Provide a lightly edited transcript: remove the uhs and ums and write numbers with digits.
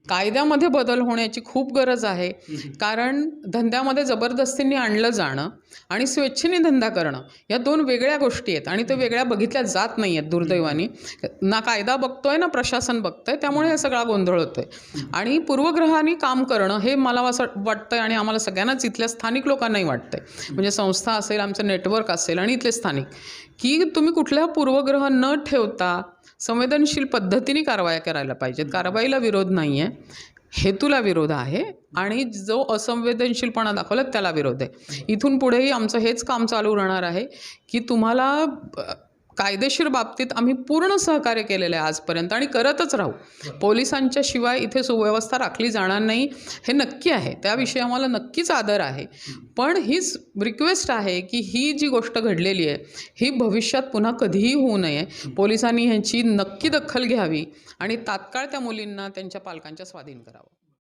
कायद्यामध्ये बदल होण्याची खूप गरज आहे. कारण धंद्यामध्ये जबरदस्तीने आणलं जाणं आणि स्वेच्छेने धंदा करणं या दोन वेगळ्या गोष्टी आहेत आणि ते वेगळ्या बघितल्या जात नाही आहेत दुर्दैवाने. ना कायदा बघतोय ना प्रशासन बघतंय, त्यामुळे हे सगळा गोंधळ होतोय. आणि पूर्वग्रहाने काम करणं हे मला असं वाटतंय आणि आम्हाला सगळ्यांनाच इथल्या स्थानिक लोकांनाही वाटतंय, म्हणजे संस्था असेल, आमचं नेटवर्क असेल आणि इथले स्थानिक, की तुम्ही कुठल्या पूर्वग्रह न ठेवता संवेदनशील पद्धतीने कारवाया करायला पाहिजेत. कारवाईला विरोध नाही आहे, हेतूला विरोध आहे आणि जो असंवेदनशीलपणा दाखवला त्याला विरोध आहे. इथून पुढेही आमचं हेच काम चालू राहणार आहे की तुम्हाला कायदेशीर बाबतीत आम्ही पूर्ण सहकार्य केलेलं आहे आजपर्यंत आणि करतच राहू. पोलिसांच्या शिवाय इथे सुव्यवस्था राखली जाणार नाही हे नक्की आहे, त्याविषयी आम्हाला नक्कीच आदर आहे. पण हीच रिक्वेस्ट आहे की ही जी गोष्ट घडलेली आहे ही भविष्यात पुन्हा कधीही होऊ नये. पोलिसांनी ह्यांची नक्की दखल घ्यावी आणि तात्काळ त्या मुलींना त्यांच्या पालकांच्या स्वाधीन करावं.